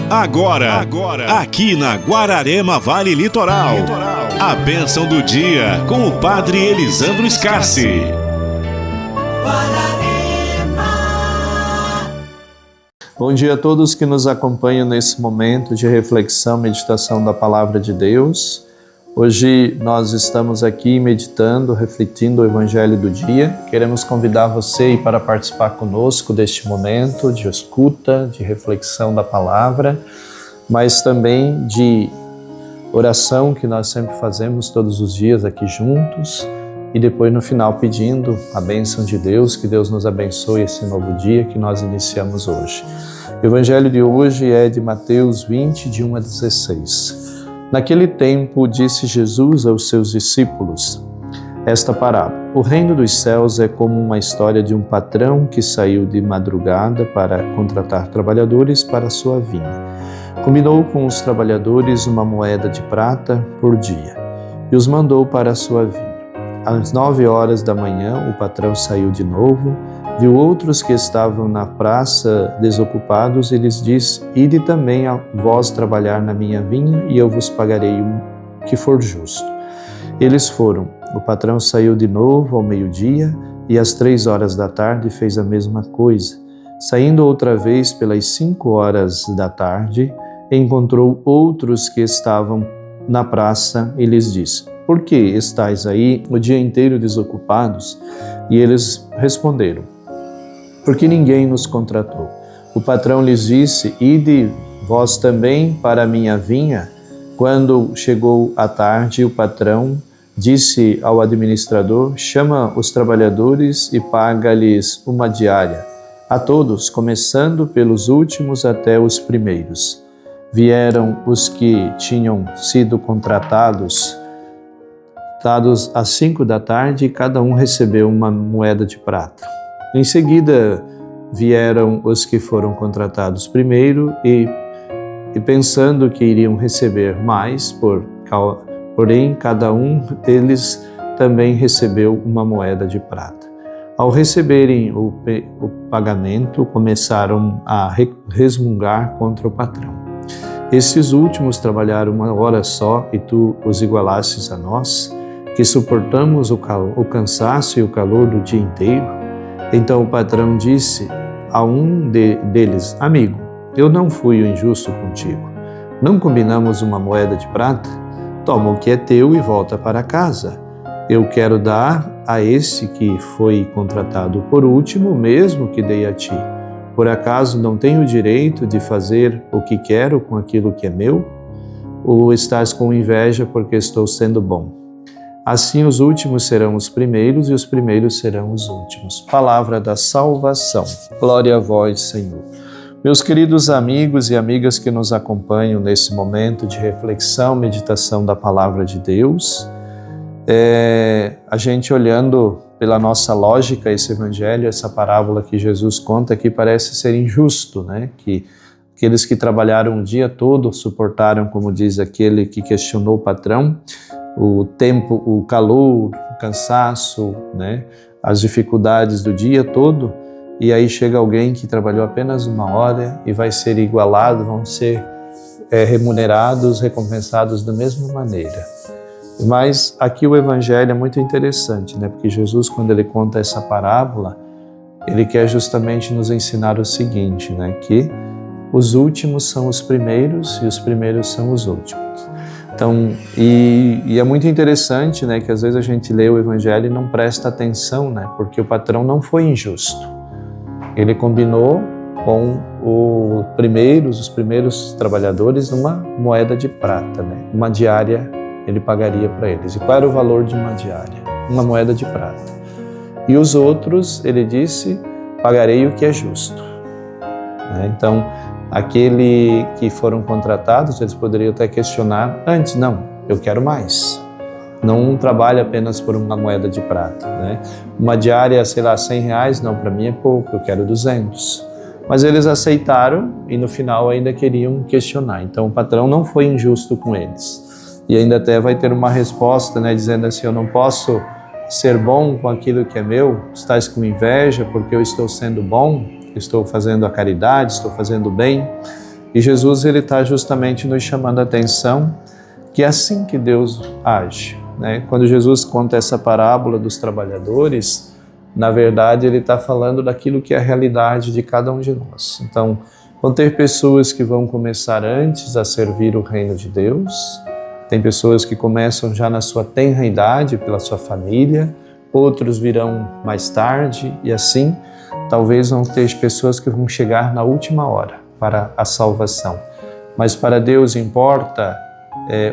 Agora, aqui na Guararema Vale Litoral, a bênção do dia com o Padre Elisandro Scarsi. Bom dia a todos que nos acompanham nesse momento de reflexão, meditação da Palavra de Deus. Hoje nós estamos aqui meditando, refletindo o Evangelho do dia. Queremos convidar você para participar conosco deste momento de escuta, de reflexão da Palavra, mas também de oração que nós sempre fazemos todos os dias aqui juntos e depois no final pedindo a bênção de Deus, que Deus nos abençoe esse novo dia que nós iniciamos hoje. O Evangelho de hoje é de Mateus 20, de 1 a 16. Naquele tempo, disse Jesus aos seus discípulos esta parábola: O reino dos céus é como uma história de um patrão que saiu de madrugada para contratar trabalhadores para a sua vinha. Combinou com os trabalhadores uma moeda de prata por dia e os mandou para a sua vinha. Às 9 horas da manhã, o patrão saiu de novo, viu outros que estavam na praça desocupados e lhes disse: Ide também a vós trabalhar na minha vinha e eu vos pagarei o que for justo. Eles foram. O patrão saiu de novo ao meio-dia e às 3 horas da tarde fez a mesma coisa. Saindo outra vez pelas 5 horas da tarde, encontrou outros que estavam na praça e lhes disse: Por que estáis aí o dia inteiro desocupados? E eles responderam: Porque ninguém nos contratou. O patrão lhes disse: Ide vós também para a minha vinha. Quando chegou a tarde, o patrão disse ao administrador: Chama os trabalhadores e paga-lhes uma diária, a todos, começando pelos últimos até os primeiros. Vieram os que tinham sido contratados às 5 da tarde, e cada um recebeu uma moeda de prata. Em seguida vieram os que foram contratados primeiro e pensando que iriam receber mais, porém cada um deles também recebeu uma moeda de prata. Ao receberem o pagamento, começaram a resmungar contra o patrão. Estes últimos trabalharam 1 hora só e tu os igualasses a nós, que suportamos o cansaço e o calor do dia inteiro? Então o patrão disse a um deles: Amigo, eu não fui o injusto contigo. Não combinamos uma moeda de prata? Toma o que é teu e volta para casa. Eu quero dar a esse que foi contratado por último, mesmo que dei a ti. Por acaso não tenho o direito de fazer o que quero com aquilo que é meu? Ou estás com inveja porque estou sendo bom? Assim os últimos serão os primeiros e os primeiros serão os últimos. Palavra da salvação. Glória a vós, Senhor. Meus queridos amigos e amigas que nos acompanham nesse momento de reflexão, meditação da Palavra de Deus, a gente olhando pela nossa lógica esse evangelho, essa parábola que Jesus conta aqui parece ser injusto, né? Que aqueles que trabalharam o dia todo suportaram, como diz aquele que questionou o patrão, o tempo, o calor, o cansaço, né? As dificuldades do dia todo, e aí chega alguém que trabalhou apenas 1 hora e vai ser igualado, vão ser remunerados, recompensados da mesma maneira. Mas aqui o Evangelho é muito interessante, né? Porque Jesus, quando ele conta essa parábola, ele quer justamente nos ensinar o seguinte, né? Que os últimos são os primeiros e os primeiros são os últimos. Então, e é muito interessante, né? Que às vezes a gente lê o Evangelho e não presta atenção, né? Porque o patrão não foi injusto. Ele combinou com os primeiros trabalhadores uma moeda de prata, né? Uma diária ele pagaria para eles. E qual era o valor de uma diária? Uma moeda de prata. E os outros, ele disse, pagarei o que é justo. Então, aquele que foram contratados, eles poderiam até questionar antes: não, eu quero mais. Não trabalho apenas por uma moeda de prata, né? Uma diária, sei lá, R$100, não, para mim é pouco, eu quero 200. Mas eles aceitaram e no final ainda queriam questionar. Então o patrão não foi injusto com eles. E ainda até vai ter uma resposta, né, dizendo assim: eu não posso ser bom com aquilo que é meu, estás com inveja porque eu estou sendo bom, estou fazendo a caridade, estou fazendo o bem. E Jesus ele está justamente nos chamando a atenção que é assim que Deus age, né? Quando Jesus conta essa parábola dos trabalhadores, na verdade ele está falando daquilo que é a realidade de cada um de nós. Então, vão ter pessoas que vão começar antes a servir o reino de Deus, tem pessoas que começam já na sua tenra idade pela sua família, outros virão mais tarde e assim, talvez vão ter pessoas que vão chegar na última hora para a salvação. Mas para Deus importa,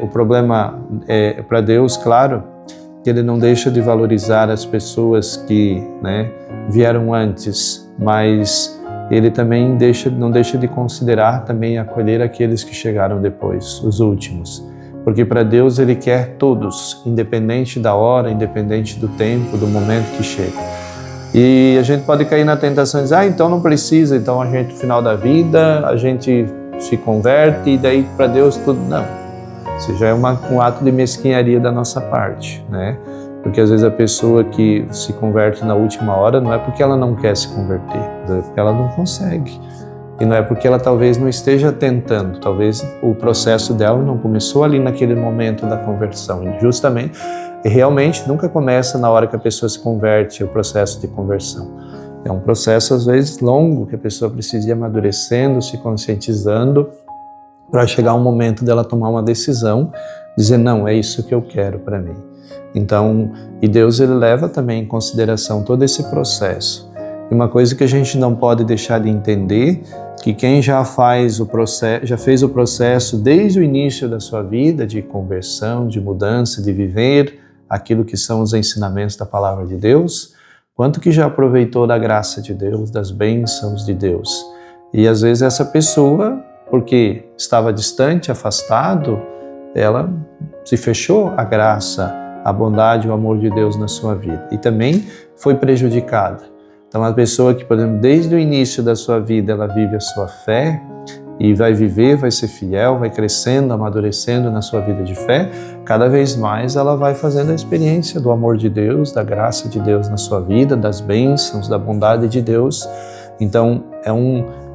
o problema é para Deus, claro, que Ele não deixa de valorizar as pessoas que, né, vieram antes, mas Ele também não deixa de considerar também acolher aqueles que chegaram depois, os últimos. Porque para Deus Ele quer todos, independente da hora, independente do tempo, do momento que chega. E a gente pode cair na tentação de dizer, então não precisa, então a gente no final da vida, a gente se converte e daí para Deus tudo. Não, isso já é um ato de mesquinharia da nossa parte, né? Porque às vezes a pessoa que se converte na última hora não é porque ela não quer se converter, é porque ela não consegue. E não é porque ela talvez não esteja tentando, talvez o processo dela não começou ali naquele momento da conversão. E justamente, realmente nunca começa na hora que a pessoa se converte, o processo de conversão. É um processo às vezes longo que a pessoa precisa ir amadurecendo, se conscientizando, para chegar um momento dela tomar uma decisão, dizer não, é isso que eu quero para mim. Então, e Deus ele leva também em consideração todo esse processo. E uma coisa que a gente não pode deixar de entender, que quem já fez o processo desde o início da sua vida de conversão, de mudança, de viver aquilo que são os ensinamentos da palavra de Deus, quanto que já aproveitou da graça de Deus, das bênçãos de Deus. E às vezes essa pessoa, porque estava distante, afastado, ela se fechou a graça, a bondade, o amor de Deus na sua vida. E também foi prejudicada. Então, a pessoa que, por exemplo, desde o início da sua vida, ela vive a sua fé e vai viver, vai ser fiel, vai crescendo, amadurecendo na sua vida de fé, cada vez mais ela vai fazendo a experiência do amor de Deus, da graça de Deus na sua vida, das bênçãos, da bondade de Deus. Então,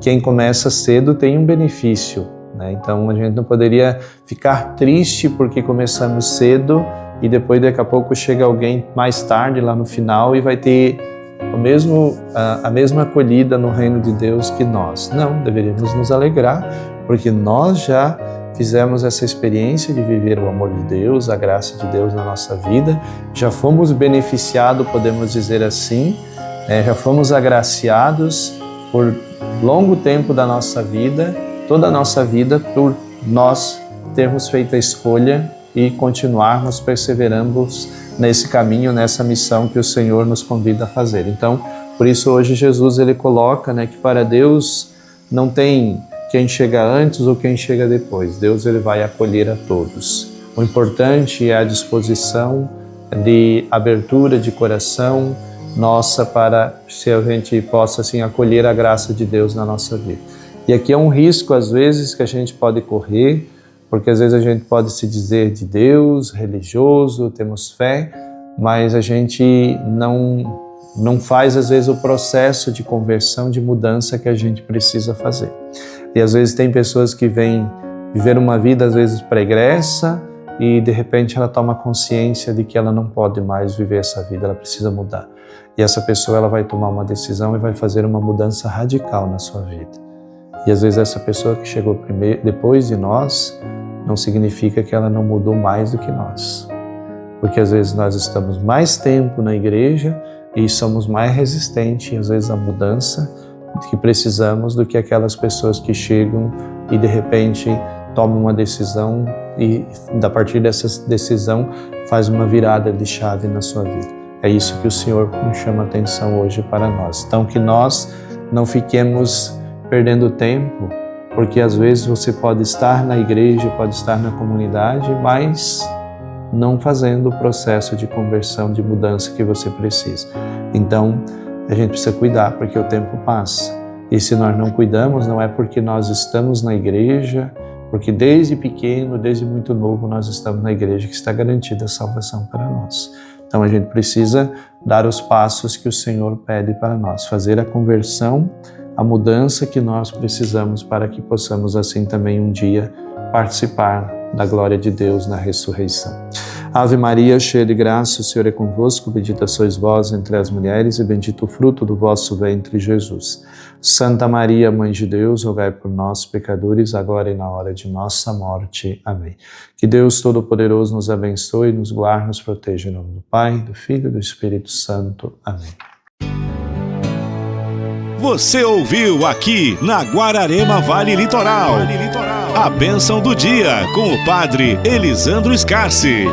quem começa cedo tem um benefício, né? Então, a gente não poderia ficar triste porque começamos cedo e depois, daqui a pouco, chega alguém mais tarde, lá no final, e vai ter a mesma acolhida no reino de Deus que nós. Não, deveríamos nos alegrar, porque nós já fizemos essa experiência de viver o amor de Deus, a graça de Deus na nossa vida, já fomos beneficiados, podemos dizer assim, já fomos agraciados por longo tempo da nossa vida, toda a nossa vida, por nós termos feito a escolha e continuarmos perseverando nesse caminho, nessa missão que o Senhor nos convida a fazer. Então, por isso hoje Jesus ele coloca, né, que para Deus não tem quem chega antes ou quem chega depois. Deus ele vai acolher a todos. O importante é a disposição de abertura de coração nossa para se a gente possa assim acolher a graça de Deus na nossa vida. E aqui é um risco às vezes que a gente pode correr, porque às vezes a gente pode se dizer de Deus, religioso, temos fé, mas a gente não faz às vezes o processo de conversão, de mudança que a gente precisa fazer. E às vezes tem pessoas que vêm viver uma vida às vezes pregressa e de repente ela toma consciência de que ela não pode mais viver essa vida, ela precisa mudar. E essa pessoa ela vai tomar uma decisão e vai fazer uma mudança radical na sua vida. E às vezes essa pessoa que chegou depois de nós não significa que ela não mudou mais do que nós. Porque às vezes nós estamos mais tempo na igreja e somos mais resistentes, às vezes, à mudança que precisamos do que aquelas pessoas que chegam e de repente tomam uma decisão e a partir dessa decisão faz uma virada de chave na sua vida. É isso que o Senhor nos chama a atenção hoje para nós. Então que nós não fiquemos perdendo tempo, porque às vezes você pode estar na igreja, pode estar na comunidade, mas não fazendo o processo de conversão, de mudança que você precisa. Então, a gente precisa cuidar, porque o tempo passa. E se nós não cuidamos, não é porque nós estamos na igreja, porque desde pequeno, desde muito novo, nós estamos na igreja que está garantida a salvação para nós. Então, a gente precisa dar os passos que o Senhor pede para nós, fazer a conversão a mudança que nós precisamos para que possamos assim também um dia participar da glória de Deus na ressurreição. Ave Maria, cheia de graça, o Senhor é convosco, bendita sois vós entre as mulheres e bendito o fruto do vosso ventre, Jesus. Santa Maria, Mãe de Deus, rogai por nós, pecadores, agora e na hora de nossa morte. Amém. Que Deus Todo-Poderoso nos abençoe, nos guarde, nos proteja em nome do Pai, do Filho e do Espírito Santo. Amém. Você ouviu aqui na Guararema Vale Litoral. A bênção do dia com o Padre Elisandro Scarsi.